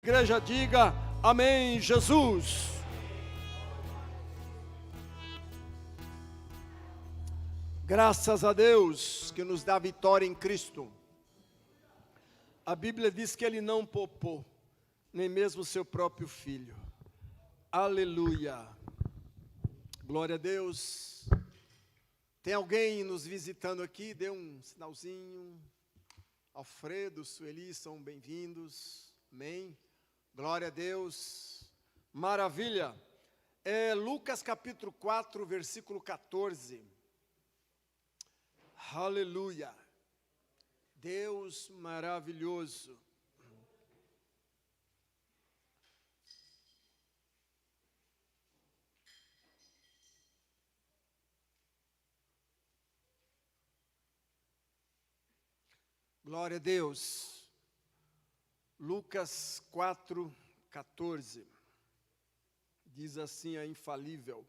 igreja diga amém, Jesus. Graças a Deus que nos dá vitória em Cristo. A Bíblia diz que Ele não poupou nem mesmo o seu próprio Filho. Aleluia. Glória a Deus. Tem alguém nos visitando aqui? Dê um sinalzinho. Alfredo, Sueli, são bem-vindos. Amém. Glória a Deus. Maravilha. Lucas capítulo 4, versículo 14. Aleluia. Deus maravilhoso. Glória a Deus. Lucas 4, 14. Diz assim a infalível,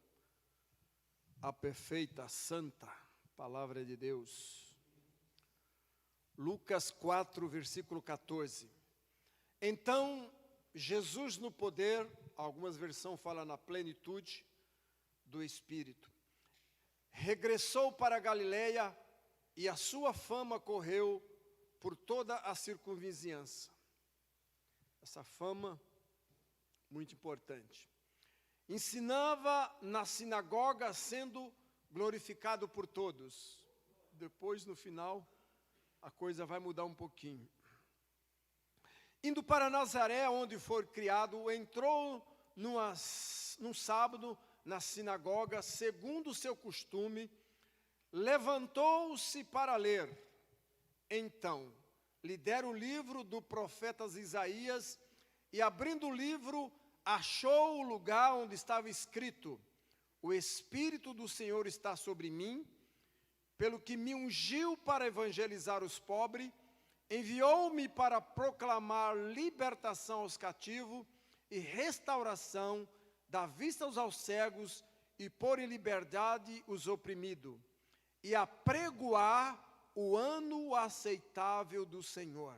a perfeita, a santa palavra de Deus. Lucas 4, versículo 14. Então, Jesus no poder, algumas versões falam na plenitude do Espírito, regressou para a Galileia e a sua fama correu por toda a circunvizinhança. Essa fama, muito importante. Ensinava na sinagoga, sendo glorificado por todos. Depois, no final, a coisa vai mudar um pouquinho. Indo para Nazaré, onde foi criado, entrou num sábado na sinagoga, segundo o seu costume, levantou-se para ler. Então, lhe deram o livro do profeta Isaías, e abrindo o livro, achou o lugar onde estava escrito: o Espírito do Senhor está sobre mim, pelo que me ungiu para evangelizar os pobres, enviou-me para proclamar libertação aos cativos e restauração da vista aos cegos e pôr em liberdade os oprimidos, e apregoar o ano aceitável do Senhor.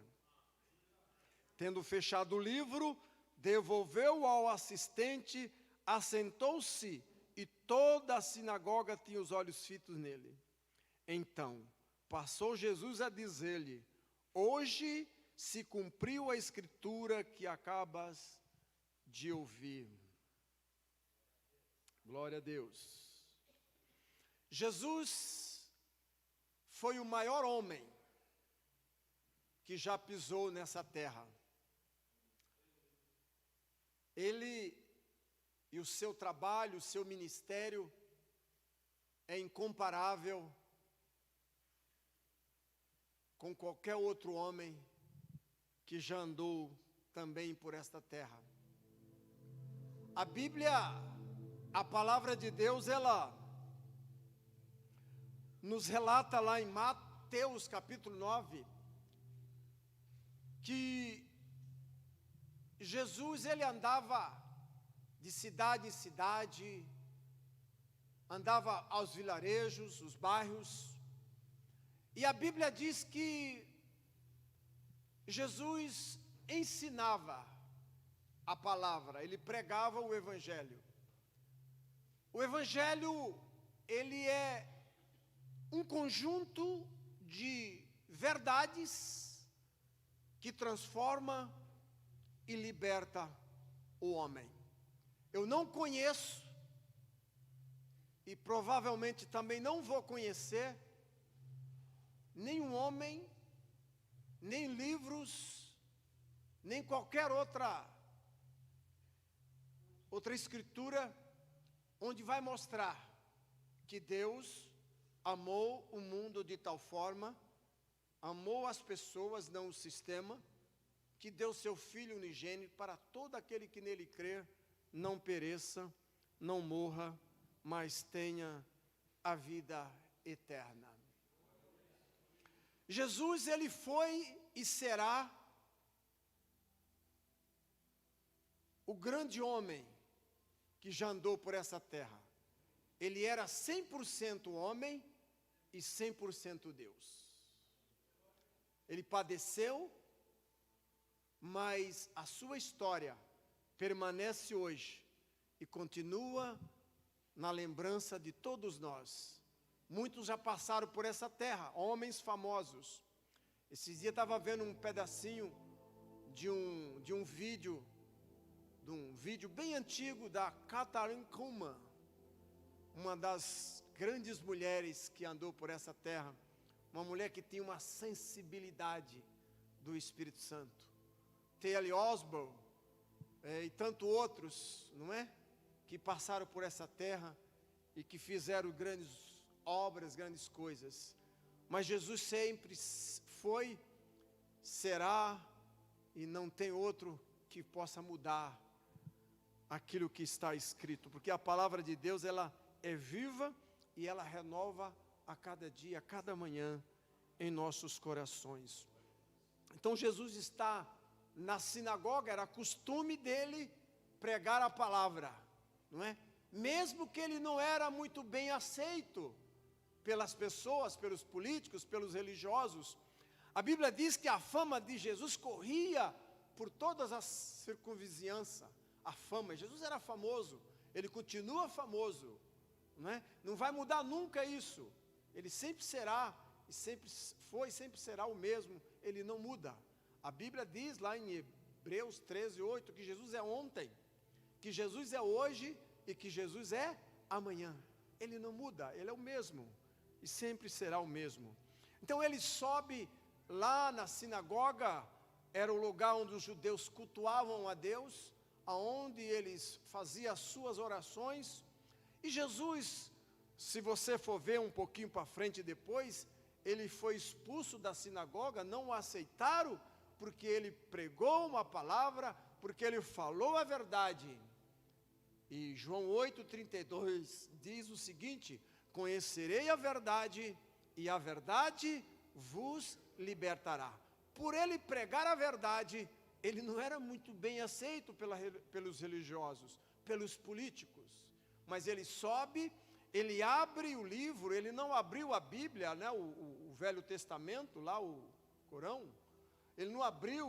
Tendo fechado o livro, devolveu ao assistente, assentou-se, e toda a sinagoga tinha os olhos fitos nele. Então, passou Jesus a dizer-lhe: hoje se cumpriu a escritura que acabas de ouvir. Glória a Deus. Jesus foi o maior homem que já pisou nessa terra. Ele e o seu trabalho, o seu ministério é incomparável com qualquer outro homem que já andou também por esta terra. A Bíblia, a palavra de Deus, ela nos relata lá em Mateus capítulo 9, que Jesus, ele andava de cidade em cidade, andava aos vilarejos, os bairros, e a Bíblia diz que Jesus ensinava a palavra, ele pregava o Evangelho. O Evangelho, ele é um conjunto de verdades que transforma e liberta o homem. Eu não conheço, e provavelmente também não vou conhecer, nenhum homem, nem livros, nem qualquer outra escritura, onde vai mostrar que Deus amou o mundo de tal forma, amou as pessoas, não o sistema, que deu seu Filho unigênito para todo aquele que nele crer, não pereça, não morra, mas tenha a vida eterna. Jesus, ele foi e será o grande homem que já andou por essa terra. Ele era 100% homem e 100% Deus. Ele padeceu, mas a sua história permanece hoje e continua na lembrança de todos nós. Muitos já passaram por essa terra, homens famosos. Esses dias eu estava vendo um pedacinho de um vídeo bem antigo da Katharine Kuhlman, uma das grandes mulheres que andou por essa terra, uma mulher que tinha uma sensibilidade do Espírito Santo. T.L. Osborne e tanto outros, não é? Que passaram por essa terra e que fizeram grandes obras, grandes coisas. Mas Jesus sempre foi, será, e não tem outro que possa mudar aquilo que está escrito, porque a palavra de Deus, ela é viva e ela renova a cada dia, a cada manhã em nossos corações. Então Jesus está na sinagoga, era costume dele pregar a palavra, não é? Mesmo que ele não era muito bem aceito pelas pessoas, pelos políticos, pelos religiosos. A Bíblia diz que a fama de Jesus corria por todas as circunvizinhanças. A fama, Jesus era famoso, ele continua famoso, não é? Não vai mudar nunca isso. Ele sempre será, e sempre foi, sempre será o mesmo, ele não muda. A Bíblia diz lá em Hebreus 13:8 que Jesus é ontem, que Jesus é hoje e que Jesus é amanhã. Ele não muda, ele é o mesmo e sempre será o mesmo. Então ele sobe lá na sinagoga, era o lugar onde os judeus cultuavam a Deus, aonde eles faziam as suas orações. E Jesus, se você for ver um pouquinho para frente depois, ele foi expulso da sinagoga, não o aceitaram, porque ele pregou uma palavra, porque ele falou a verdade. E João 8:32 diz o seguinte: conhecerei a verdade, e a verdade vos libertará. Por ele pregar a verdade, ele não era muito bem aceito pelos religiosos, pelos políticos. Mas ele sobe, ele abre o livro, ele não abriu a Bíblia, né, o Velho Testamento, lá o Corão. Ele não abriu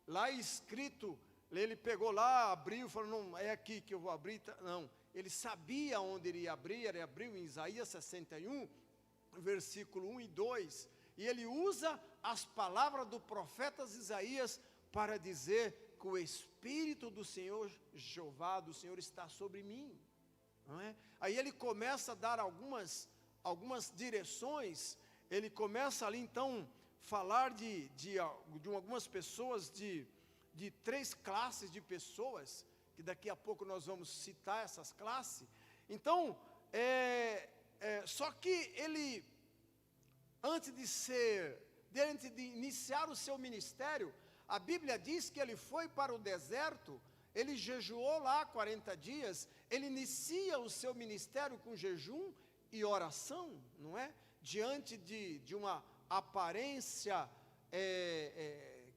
lá escrito, ele pegou lá, abriu, falou, não, é aqui que eu vou abrir. Não, ele sabia onde ele ia abrir, ele abriu em Isaías 61, versículo 1 e 2. E ele usa as palavras do profeta Isaías para dizer que o Espírito do Senhor Jeová, do Senhor, está sobre mim. Não é? Aí ele começa a dar algumas direções, ele começa ali então falar de algumas pessoas, de 3 classes de pessoas, que daqui a pouco nós vamos citar essas classes. Então, só que ele, antes de iniciar o seu ministério, a Bíblia diz que ele foi para o deserto, ele jejuou lá 40 dias, ele inicia o seu ministério com jejum e oração, não é? Diante de uma aparência,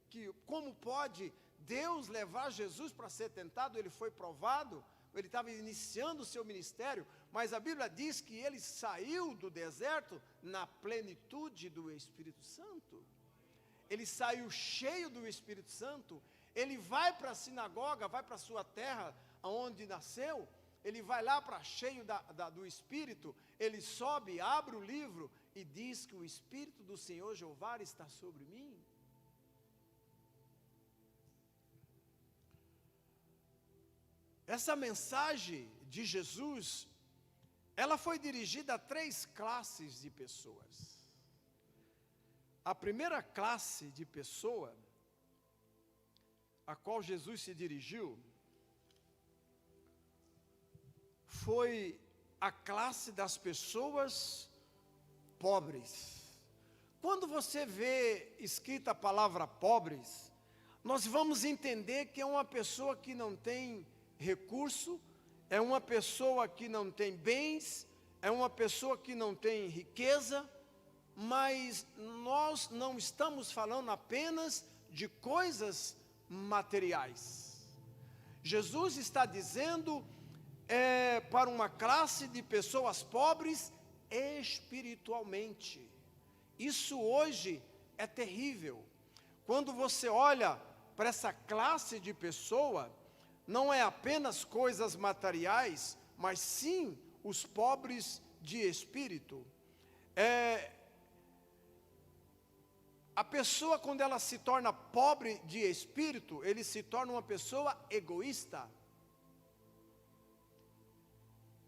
que como pode Deus levar Jesus para ser tentado? Ele foi provado, ele estava iniciando o seu ministério, mas a Bíblia diz que ele saiu do deserto na plenitude do Espírito Santo. Ele saiu cheio do Espírito Santo, ele vai para a sinagoga, vai para a sua terra, onde nasceu, ele vai lá para cheio do Espírito, ele sobe, abre o livro e diz que o Espírito do Senhor Jeová está sobre mim. Essa mensagem de Jesus, ela foi dirigida a 3 classes de pessoas. A primeira classe de pessoa a qual Jesus se dirigiu foi a classe das pessoas pobres. Quando você vê escrita a palavra pobres, nós vamos entender que é uma pessoa que não tem recurso, é uma pessoa que não tem bens, é uma pessoa que não tem riqueza, mas nós não estamos falando apenas de coisas materiais. Jesus está dizendo para uma classe de pessoas pobres espiritualmente. Isso hoje é terrível. Quando você olha para essa classe de pessoa não é apenas coisas materiais, mas sim os pobres de espírito. A pessoa, quando ela se torna pobre de espírito, ele se torna uma pessoa egoísta.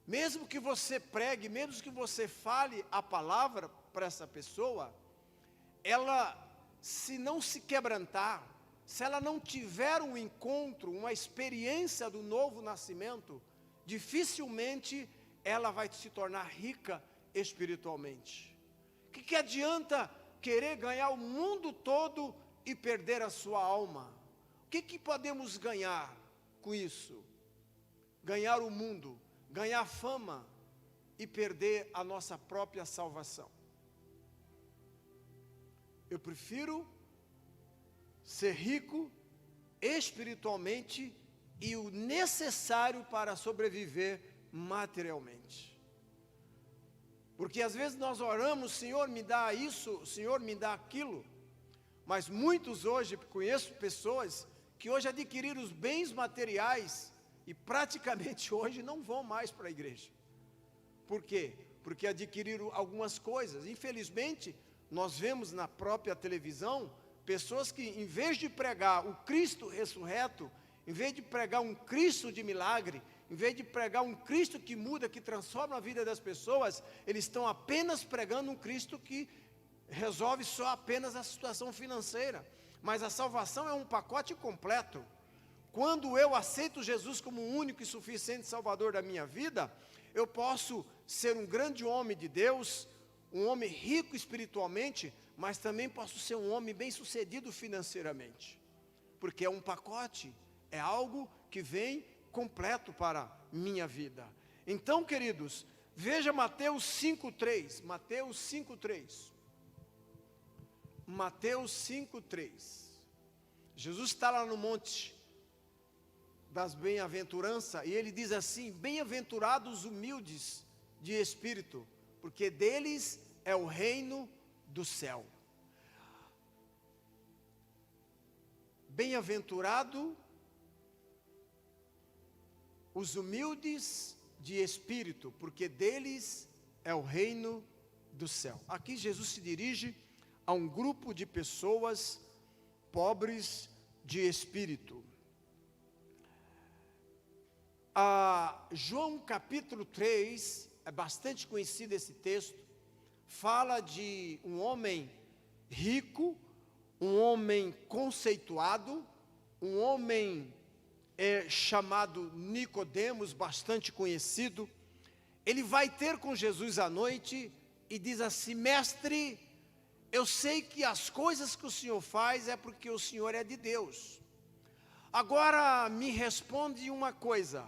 Mesmo que você pregue, mesmo que você fale a palavra para essa pessoa, ela, se não se quebrantar, se ela não tiver um encontro, uma experiência do novo nascimento, dificilmente ela vai se tornar rica espiritualmente. O que adianta querer ganhar o mundo todo e perder a sua alma? O que podemos ganhar com isso? Ganhar o mundo, ganhar fama e perder a nossa própria salvação. Eu prefiro ser rico espiritualmente e o necessário para sobreviver materialmente. Porque às vezes nós oramos, Senhor, me dá isso, Senhor, me dá aquilo. Mas muitos hoje, conheço pessoas que hoje adquiriram os bens materiais e praticamente hoje não vão mais para a igreja. Por quê? Porque adquiriram algumas coisas. Infelizmente, nós vemos na própria televisão pessoas que, em vez de pregar o Cristo ressurreto, em vez de pregar um Cristo de milagre, em vez de pregar um Cristo que muda, que transforma a vida das pessoas, eles estão apenas pregando um Cristo que resolve só apenas a situação financeira. Mas a salvação é um pacote completo. Quando eu aceito Jesus como o único e suficiente Salvador da minha vida, eu posso ser um grande homem de Deus, um homem rico espiritualmente, mas também posso ser um homem bem-sucedido financeiramente. Porque é um pacote, é algo que vem completo para a minha vida. Então, queridos, veja Mateus 5:3. Mateus 5:3. Mateus 5:3. Jesus está lá no monte das bem-aventuranças e ele diz assim: bem-aventurados os humildes de espírito, porque deles é o reino do céu. Bem-aventurado os humildes de espírito, porque deles é o reino do céu. Aqui Jesus se dirige a um grupo de pessoas pobres de espírito. João capítulo 3, é bastante conhecido esse texto, fala de um homem rico, um homem conceituado, um homem chamado Nicodemos, bastante conhecido. Ele vai ter com Jesus à noite e diz assim: mestre, eu sei que as coisas que o Senhor faz é porque o Senhor é de Deus. Agora me responde uma coisa: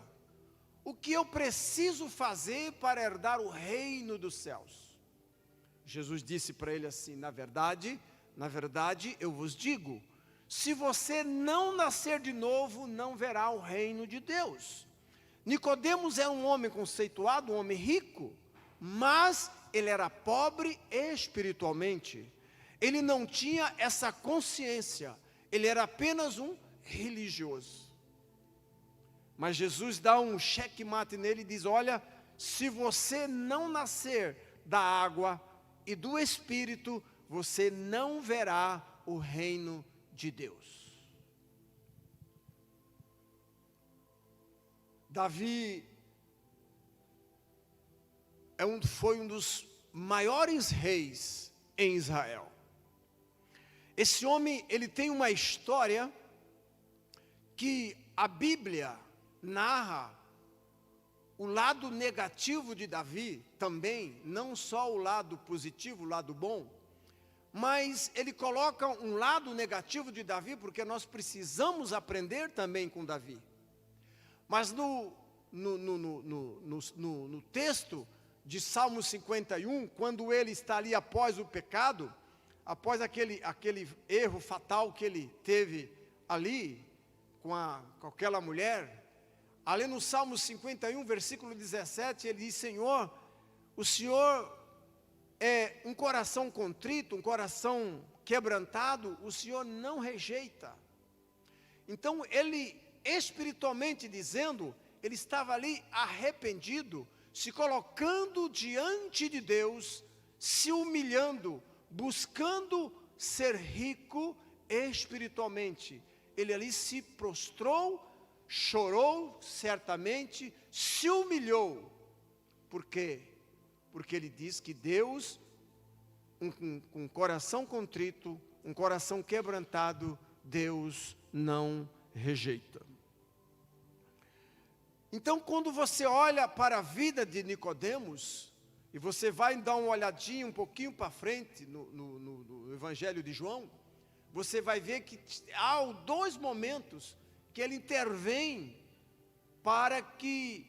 o que eu preciso fazer para herdar o reino dos céus? Jesus disse para ele assim: na verdade, eu vos digo, se você não nascer de novo, não verá o reino de Deus. Nicodemos era um homem conceituado, um homem rico, mas ele era pobre espiritualmente. Ele não tinha essa consciência, ele era apenas um religioso. Mas Jesus dá um checkmate nele e diz: olha, se você não nascer da água e do Espírito, você não verá o reino de Deus. Davi foi um dos maiores reis em Israel. Esse homem, ele tem uma história que a Bíblia narra o lado negativo de Davi também, não só o lado positivo, o lado bom, mas ele coloca um lado negativo de Davi, porque nós precisamos aprender também com Davi. Mas no texto de Salmo 51, quando ele está ali após o pecado, após aquele erro fatal que ele teve ali com aquela mulher, ali no Salmo 51, versículo 17, ele diz: Senhor, o Senhor é um coração contrito, um coração quebrantado, o Senhor não rejeita. Então ele, espiritualmente dizendo, ele estava ali arrependido, se colocando diante de Deus, se humilhando, buscando ser rico espiritualmente. Ele ali se prostrou, chorou certamente, se humilhou. Por quê? Porque ele diz que Deus, um coração contrito, um coração quebrantado, Deus não rejeita. Então, quando você olha para a vida de Nicodemos, e você vai dar uma olhadinha um pouquinho para frente no Evangelho de João, você vai ver que há dois momentos que ele intervém para que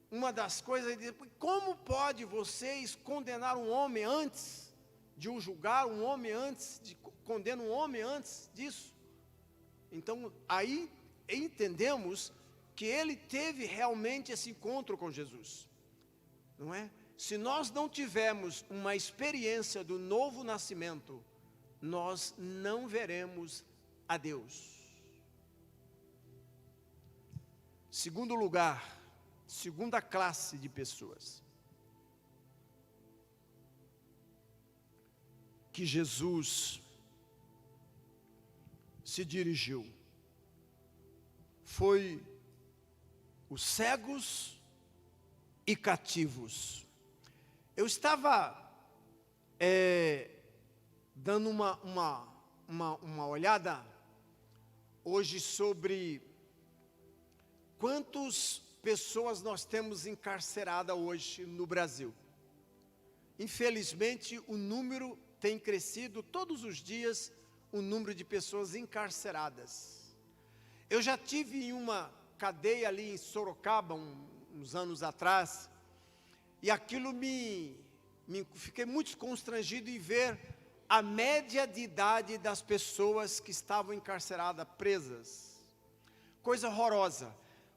uma das coisas, ele diz, como pode vocês condenar um homem antes de o julgar, um homem antes, condena um homem antes disso? Então, aí entendemos que ele teve realmente esse encontro com Jesus, não é? Se nós não tivermos uma experiência do novo nascimento, nós não veremos a Deus. Segundo lugar, segunda classe de pessoas que Jesus se dirigiu foi os cegos e cativos. Eu estava dando uma olhada hoje sobre quantas pessoas nós temos encarceradas hoje no Brasil. Infelizmente, o número tem crescido todos os dias, o número de pessoas encarceradas. Eu já tive em uma cadeia ali em Sorocaba, uns anos atrás, e aquilo fiquei muito constrangido em ver a média de idade das pessoas que estavam encarceradas, presas. Coisa horrorosa.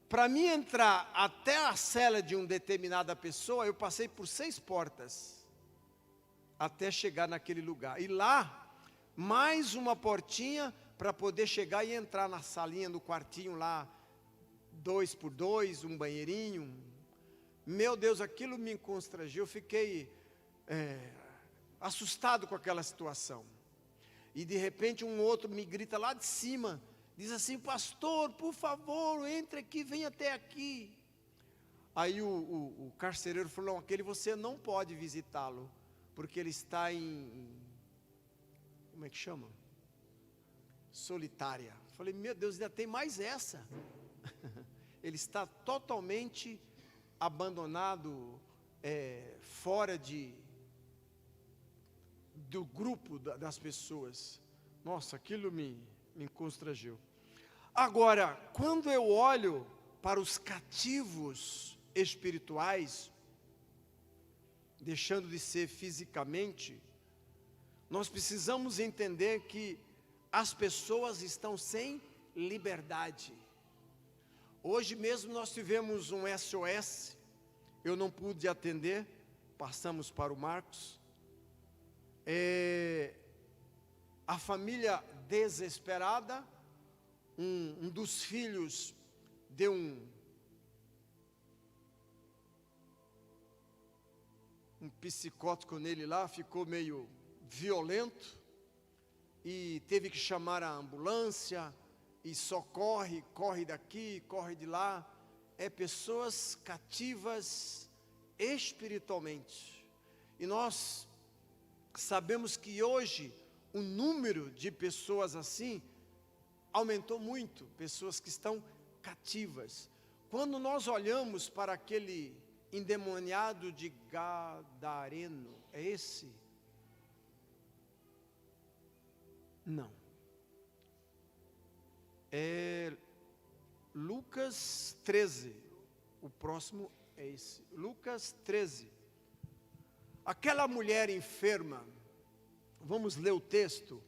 Para mim entrar até a cela de uma determinada pessoa, eu passei por 6 portas, até chegar naquele lugar. E lá, mais uma portinha para poder chegar e entrar na salinha, no quartinho lá, 2 por 2, um banheirinho. Meu Deus, aquilo me constrangeu, eu fiquei assustado com aquela situação. E de repente um outro me grita lá de cima, diz assim, pastor, por favor, entre aqui, vem até aqui. Aí o carcereiro falou, aquele você não pode visitá-lo, porque ele está como é que chama? Solitária. Falei, meu Deus, ainda tem mais essa. Ele está totalmente abandonado, fora do grupo das pessoas. Nossa, aquilo me constrangeu. Agora, quando eu olho para os cativos espirituais, deixando de ser fisicamente, nós precisamos entender que as pessoas estão sem liberdade. Hoje mesmo nós tivemos um SOS, eu não pude atender, passamos para o Marcos. A família desesperada, um dos filhos deu um psicótico nele lá, ficou meio violento, e teve que chamar a ambulância, e socorre, corre daqui, corre de lá. Pessoas cativas espiritualmente. E nós sabemos que hoje o número de pessoas assim aumentou muito, pessoas que estão cativas. Quando nós olhamos para aquele endemoniado de Gadareno, é esse? Não. É Lucas 13, o próximo é esse, Lucas 13. Aquela mulher enferma, vamos ler o texto.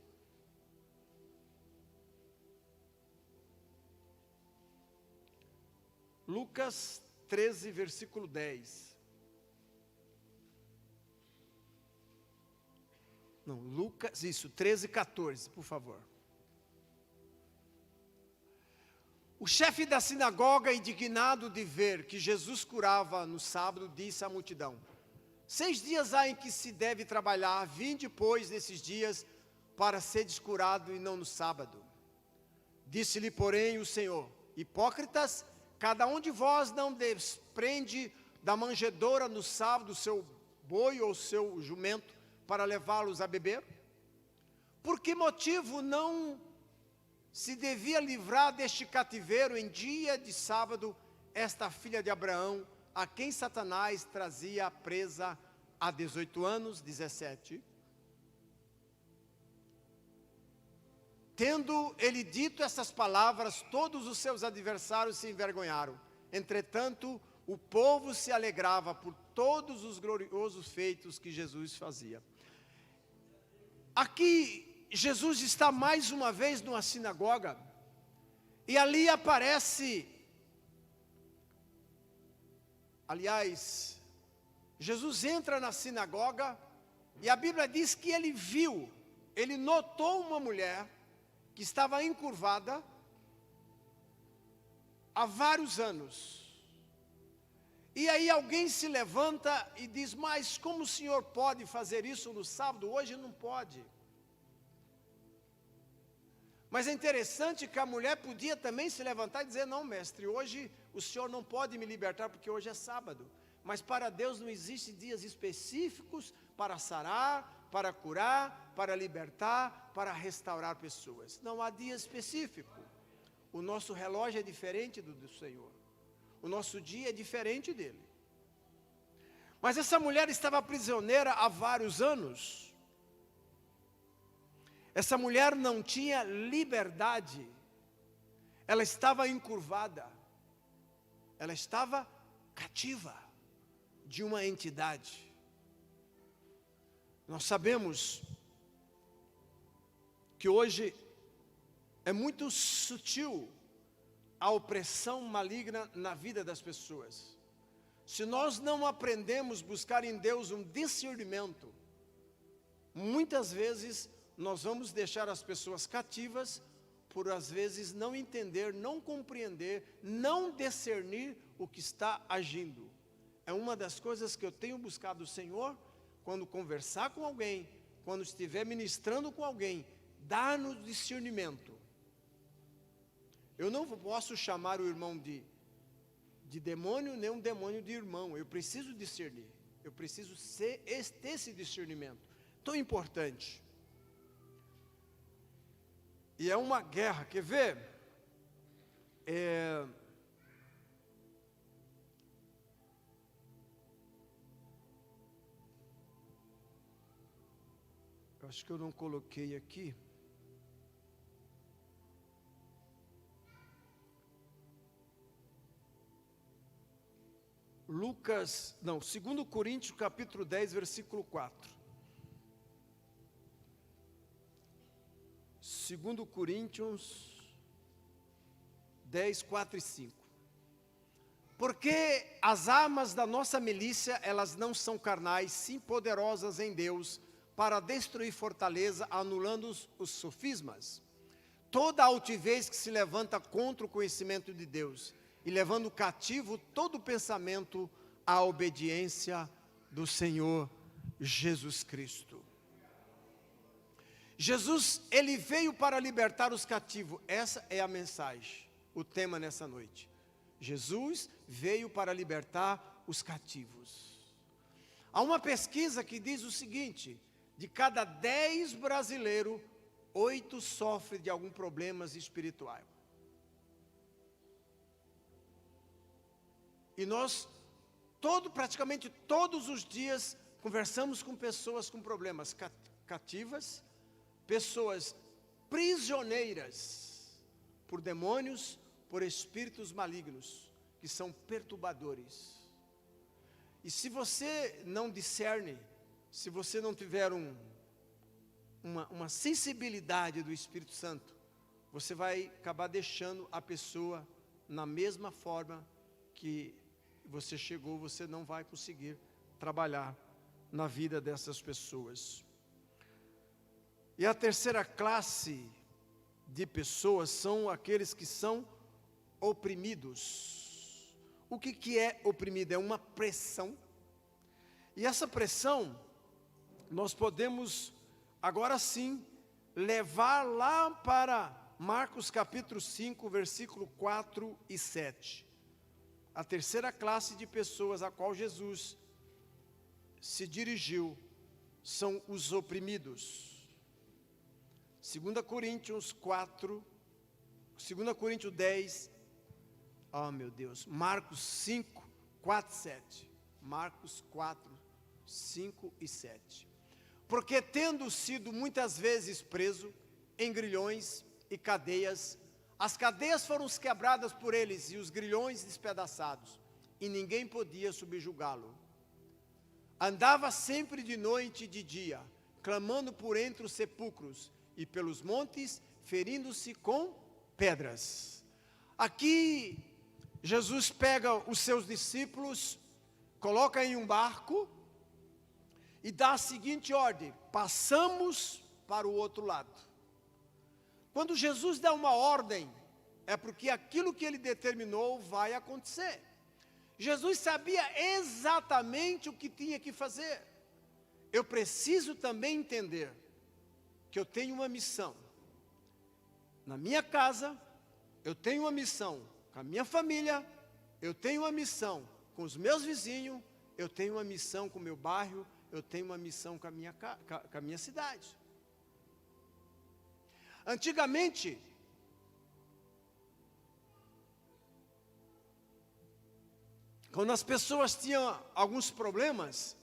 Lucas 13, versículo 10. Não, Lucas, isso, 13, 14, por favor. O chefe da sinagoga, indignado de ver que Jesus curava no sábado, disse à multidão: 6 dias há em que se deve trabalhar, vinde, pois, nesses dias, para seres curado e não no sábado. Disse-lhe, porém, o Senhor: hipócritas, cada um de vós não desprende da manjedoura no sábado o seu boi ou seu jumento para levá-los a beber? Por que motivo não se devia livrar deste cativeiro em dia de sábado esta filha de Abraão, a quem Satanás trazia presa há 18 anos, 17? Tendo ele dito essas palavras, todos os seus adversários se envergonharam. Entretanto, o povo se alegrava por todos os gloriosos feitos que Jesus fazia. Aqui, Jesus está mais uma vez numa sinagoga, e ali aparece, aliás, Jesus entra na sinagoga, e a Bíblia diz que ele notou uma mulher que estava encurvada há vários anos. E aí alguém se levanta e diz: mas como o senhor pode fazer isso no sábado? Hoje não pode. Mas é interessante que a mulher podia também se levantar e dizer: não, mestre, hoje o senhor não pode me libertar porque hoje é sábado. Mas para Deus não existem dias específicos para sarar, para curar, para libertar, para restaurar pessoas. Não há dia específico. O nosso relógio é diferente do Senhor. O nosso dia é diferente dele. Mas essa mulher estava prisioneira há vários anos. Essa mulher não tinha liberdade. Ela estava encurvada. Ela estava cativa de uma entidade. Nós sabemos que hoje é muito sutil a opressão maligna na vida das pessoas. Se nós não aprendemos a buscar em Deus um discernimento, muitas vezes nós vamos deixar as pessoas cativas por às vezes não entender, não compreender, não discernir o que está agindo. É uma das coisas que eu tenho buscado do Senhor, quando conversar com alguém, quando estiver ministrando com alguém, dá-nos discernimento. Eu não posso chamar o irmão de demônio, nem um demônio de irmão. Eu preciso discernir. Eu preciso ter esse discernimento. Tão importante. E é uma guerra, quer ver? Eu acho que eu não coloquei aqui. Lucas, não, 2 Coríntios capítulo 10, versículo 4. 2 Coríntios 10, 4 e 5. Porque as armas da nossa milícia, elas não são carnais, sim poderosas em Deus, para destruir fortaleza, anulando os sofismas. Toda altivez que se levanta contra o conhecimento de Deus, e levando cativo todo pensamento à obediência do Senhor Jesus Cristo. Jesus, ele veio para libertar os cativos. Essa é a mensagem, o tema nessa noite. Jesus veio para libertar os cativos. Há uma pesquisa que diz o seguinte: de cada 10 brasileiros, 8 sofrem de algum problema espiritual. E nós, praticamente todos os dias, conversamos com pessoas com problemas cativas, pessoas prisioneiras por demônios, por espíritos malignos, que são perturbadores. E se você não discerne, se você não tiver uma sensibilidade do Espírito Santo, você vai acabar deixando a pessoa na mesma forma que você chegou. Você não vai conseguir trabalhar na vida dessas pessoas. E a terceira classe de pessoas são aqueles que são oprimidos. O que é oprimido? É uma pressão. E essa pressão, nós podemos, agora sim, levar lá para Marcos capítulo 5, versículo 4 e 7. A terceira classe de pessoas a qual Jesus se dirigiu são os oprimidos. 2 Coríntios 10, oh meu Deus, Marcos 5, 4 e 7. Marcos 4, 5 e 7. Porque tendo sido muitas vezes preso em grilhões e cadeias, as cadeias foram quebradas por eles e os grilhões despedaçados, e ninguém podia subjugá-lo. Andava sempre de noite e de dia, clamando por entre os sepulcros e pelos montes, ferindo-se com pedras. Aqui, Jesus pega os seus discípulos, coloca em um barco e dá a seguinte ordem: passamos para o outro lado. Quando Jesus dá uma ordem, é porque aquilo que ele determinou vai acontecer. Jesus sabia exatamente o que tinha que fazer. Eu preciso também entender que eu tenho uma missão. Na minha casa, eu tenho uma missão. Com a minha família, eu tenho uma missão. Com os meus vizinhos, eu tenho uma missão com o meu bairro, eu tenho uma missão com a minha cidade. Antigamente, quando as pessoas tinham alguns problemas,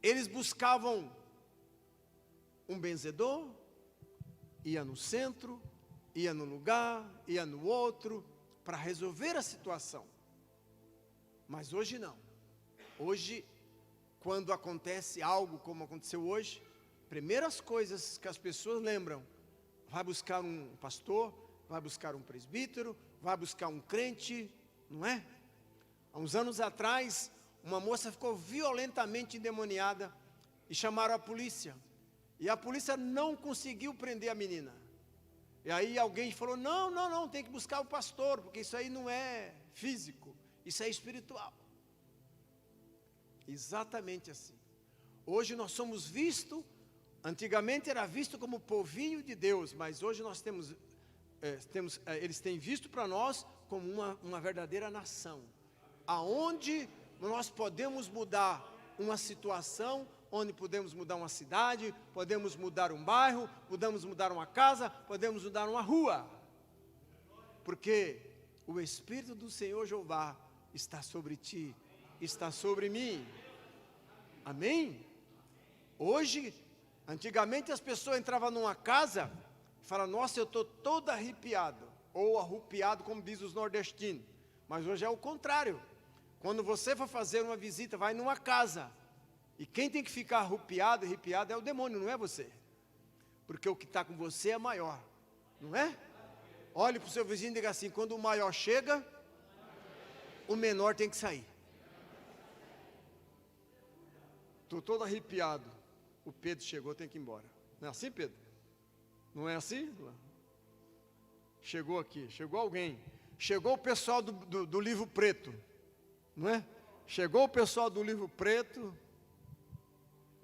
eles buscavam um benzedor, ia no centro, ia no lugar, ia no outro, para resolver a situação. Mas hoje não. Hoje, quando acontece algo como aconteceu hoje, primeiras coisas que as pessoas lembram: vai buscar um pastor, vai buscar um presbítero, vai buscar um crente, não é? Há uns anos atrás, uma moça ficou violentamente endemoniada e chamaram a polícia. E a polícia não conseguiu prender a menina. E aí alguém falou: não, tem que buscar o pastor, porque isso aí não é físico, isso é espiritual. Exatamente assim. Hoje nós somos vistos, antigamente era visto como povinho de Deus, mas hoje nós eles têm visto para nós como uma verdadeira nação, aonde nós podemos mudar uma situação, onde podemos mudar uma cidade, podemos mudar um bairro, podemos mudar uma casa, podemos mudar uma rua, porque o Espírito do Senhor Jeová está sobre ti, está sobre mim. Amém? Hoje, antigamente as pessoas entravam numa casa e falavam: nossa, eu estou todo arrepiado, ou arrupiado, como diz os nordestinos. Mas hoje é o contrário. Quando você for fazer uma visita, vai numa casa, e quem tem que ficar arrupiado é o demônio, não é você. Porque o que está com você é maior, não é? Olhe para o seu vizinho e diga assim: quando o maior chega, o menor tem que sair. Estou todo arrepiado. O Pedro chegou, tem que ir embora. Não é assim, Pedro? Não é assim? Chegou aqui, chegou alguém. Chegou o pessoal do livro preto, não é? Chegou o pessoal do livro preto,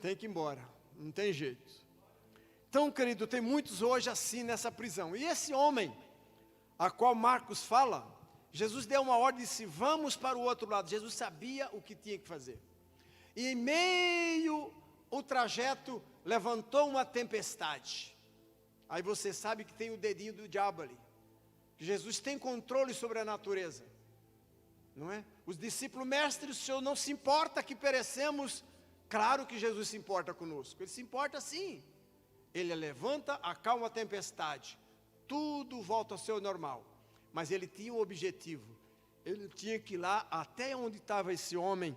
tem que ir embora, não tem jeito. Então, querido, tem muitos hoje assim nessa prisão. E esse homem, a qual Marcos fala, Jesus deu uma ordem e disse: vamos para o outro lado. Jesus sabia o que tinha que fazer. E em meio o trajeto levantou uma tempestade. Aí você sabe que tem o dedinho do diabo ali. Jesus tem controle sobre a natureza, não é? Os discípulos: mestre, o Senhor não se importa que perecemos? Claro que Jesus se importa conosco, Ele se importa sim. Ele levanta, acalma a tempestade, tudo volta ao seu normal. Mas Ele tinha um objetivo, Ele tinha que ir lá até onde estava esse homem,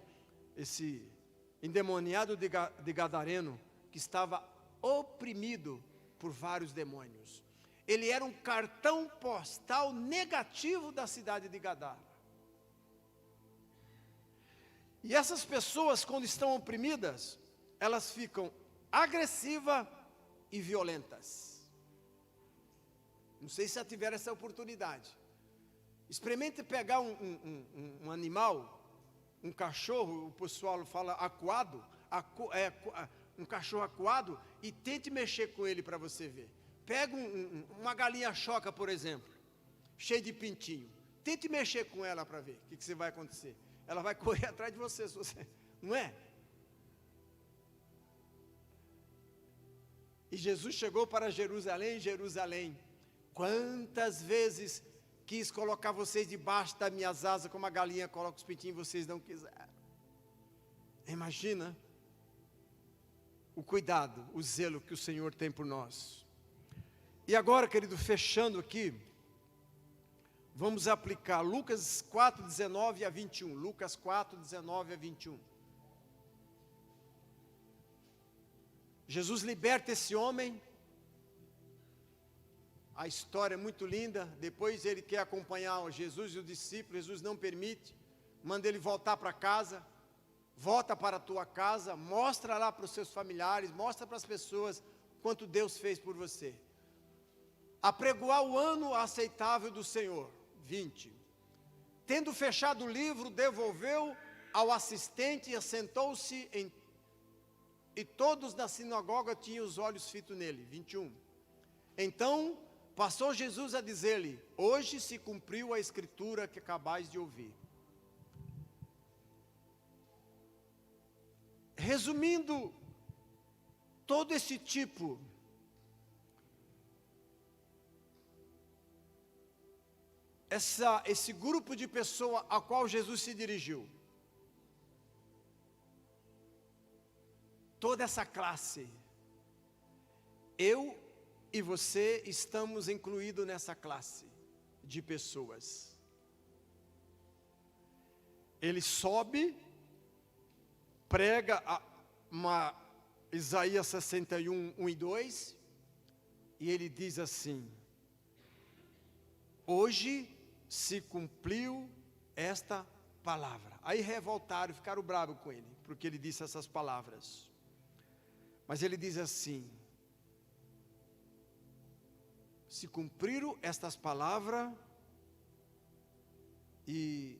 esse endemoniado de Gadareno, que estava oprimido por vários demônios. Ele era um cartão postal negativo da cidade de Gadara. E essas pessoas, quando estão oprimidas, elas ficam agressivas e violentas. Não sei se já tiveram essa oportunidade. Experimente pegar um animal, um cachorro, o pessoal fala acuado, um cachorro acuado, e tente mexer com ele para você ver. Pega uma galinha choca, por exemplo, cheia de pintinho. Tente mexer com ela para ver o que você vai acontecer. Ela vai correr atrás de você, se você, não é? E Jesus chegou para Jerusalém, Jerusalém. Quantas vezes quis colocar vocês debaixo das minhas asas, como a galinha coloca os pintinhos, vocês não quiseram. Imagina o cuidado, o zelo que o Senhor tem por nós. E agora, querido, fechando aqui, vamos aplicar Lucas 4, 19 a 21. Lucas 4, 19 a 21. Jesus liberta esse homem. A história é muito linda. Depois ele quer acompanhar Jesus e o discípulo. Jesus não permite. Manda ele voltar para casa. Volta para a tua casa. Mostra lá para os seus familiares. Mostra para as pessoas quanto Deus fez por você. Apregoar o ano aceitável do Senhor. 20. Tendo fechado o livro, devolveu ao assistente e assentou-se em. E todos na sinagoga tinham os olhos fitos nele. 21. Então passou Jesus a dizer-lhe: hoje se cumpriu a escritura que acabais de ouvir. Resumindo, todo esse tipo esse grupo de pessoas a qual Jesus se dirigiu, toda essa classe, eu e você estamos incluídos nessa classe de pessoas. Ele sobe, prega Isaías 61, 1 e 2, e ele diz assim: hoje se cumpriu esta palavra. Aí revoltaram, ficaram bravos com ele, porque ele disse essas palavras. Mas ele diz assim: se cumpriram estas palavras, e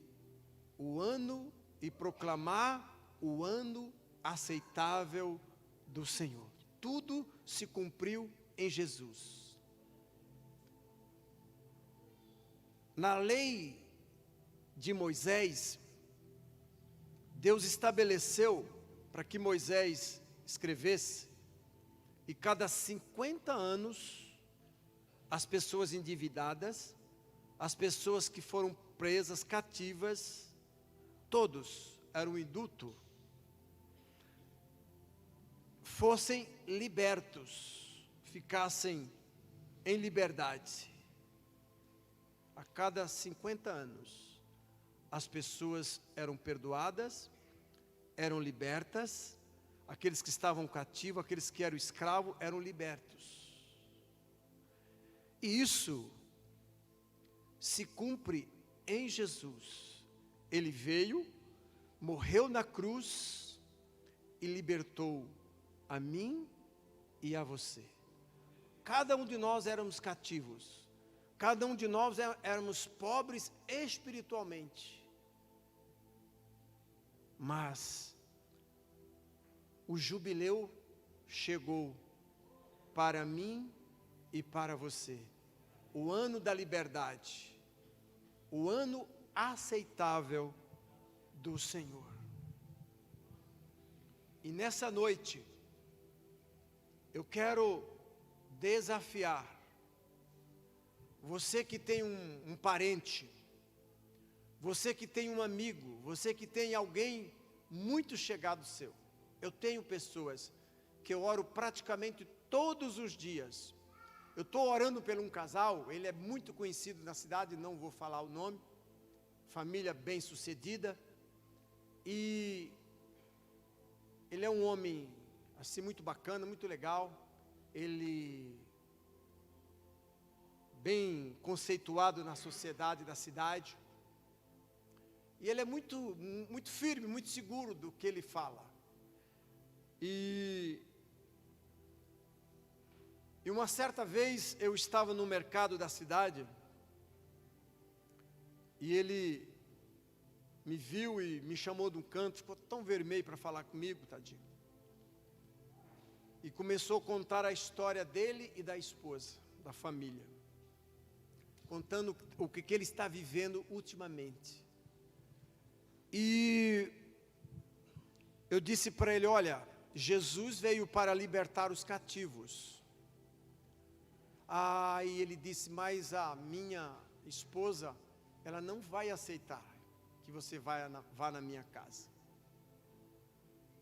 proclamar o ano aceitável do Senhor. Tudo se cumpriu em Jesus. Na lei de Moisés, Deus estabeleceu para que Moisés escrevesse, e cada 50 anos, as pessoas endividadas, as pessoas que foram presas, cativas, todos eram indultos, fossem libertos, ficassem em liberdade. A cada 50 anos, as pessoas eram perdoadas, eram libertas, aqueles que estavam cativos, aqueles que eram escravos, eram libertos. E isso se cumpre em Jesus. Ele veio, morreu na cruz e libertou a mim e a você. Cada um de nós éramos cativos. Cada um de nós éramos pobres espiritualmente. Mas o jubileu chegou para mim e para você. O ano da liberdade. O ano aceitável do Senhor. E nessa noite, eu quero desafiar você que tem um parente, você que tem um amigo, você que tem alguém muito chegado seu. Eu tenho pessoas que eu oro praticamente todos os dias. Eu estou orando por um casal, ele é muito conhecido na cidade, não vou falar o nome, família bem sucedida, e ele é um homem assim muito bacana, muito legal, ele bem conceituado na sociedade da cidade, e ele é muito firme, muito seguro do que ele fala. E uma certa vez eu estava no mercado da cidade, E ele me viu e me chamou de um canto, ficou tão vermelho para falar comigo, tadinho. E começou a contar a história dele e da esposa, da família. Contando o que ele está vivendo ultimamente. E eu disse para ele, olha, Jesus veio para libertar os cativos. E ele disse, mas a minha esposa, ela não vai aceitar que você vá na minha casa.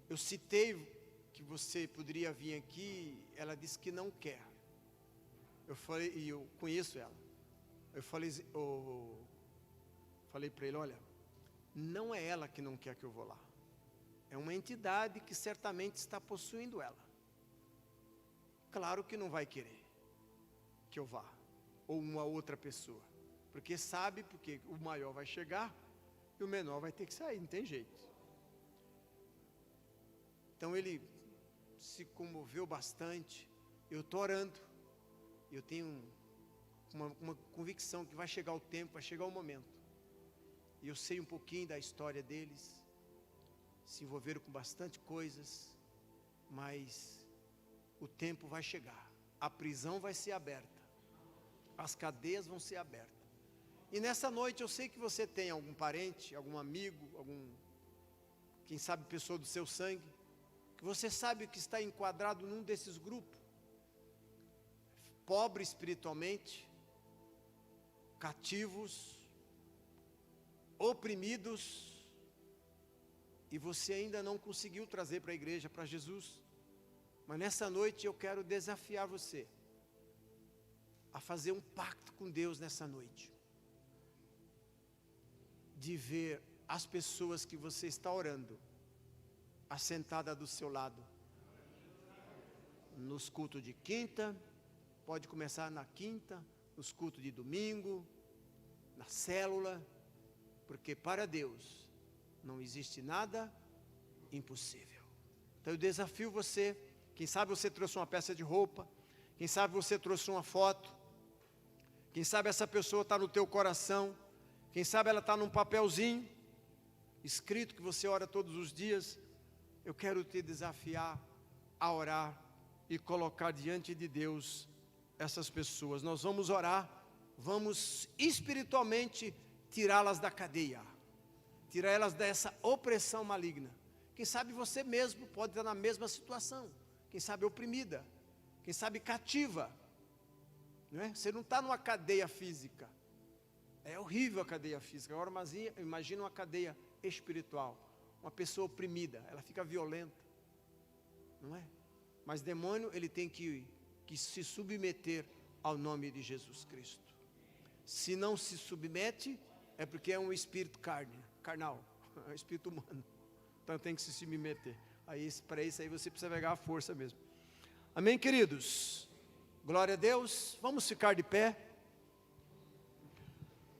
Eu citei que você poderia vir aqui, ela disse que não quer. Eu falei, e eu conheço ela. Eu falei para ele, olha, não é ela que não quer que eu vou lá. É uma entidade que certamente está possuindo ela. Claro que não vai querer que eu vá, ou uma outra pessoa. Porque sabe, porque o maior vai chegar e o menor vai ter que sair, não tem jeito. Então ele se comoveu bastante. Eu estou orando. Eu tenho uma convicção que vai chegar o tempo, vai chegar o momento. E eu sei um pouquinho da história deles. Se envolveram com bastante coisas. Mas o tempo vai chegar. A prisão vai ser aberta. As cadeias vão ser abertas. E nessa noite eu sei que você tem algum parente, algum amigo, quem sabe pessoa do seu sangue, que você sabe que está enquadrado num desses grupos, pobre espiritualmente, cativos, oprimidos, e você ainda não conseguiu trazer para a igreja, para Jesus. Mas nessa noite eu quero desafiar você a fazer um pacto com Deus nessa noite, de ver as pessoas que você está orando, assentada do seu lado, nos cultos de quinta, pode começar na quinta, nos cultos de domingo, na célula, porque para Deus não existe nada impossível. Então eu desafio você, quem sabe você trouxe uma peça de roupa, quem sabe você trouxe uma foto, quem sabe essa pessoa está no teu coração, quem sabe ela está num papelzinho, escrito que você ora todos os dias. Eu quero te desafiar a orar e colocar diante de Deus essas pessoas. Nós vamos orar, vamos espiritualmente tirá-las da cadeia, tirar elas dessa opressão maligna. Quem sabe você mesmo pode estar na mesma situação, quem sabe oprimida, quem sabe cativa, não é? Você não está numa cadeia física, é horrível a cadeia física. Agora imagina uma cadeia espiritual, uma pessoa oprimida, ela fica violenta, não é? Mas demônio, ele tem que se submeter ao nome de Jesus Cristo. Se não se submete, é porque é um espírito carnal, é um espírito humano. Então tem que se submeter. Para isso aí você precisa pegar a força mesmo. Amém, queridos? Glória a Deus. Vamos ficar de pé.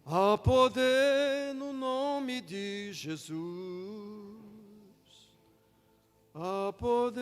Há poder no nome de Jesus. Há poder.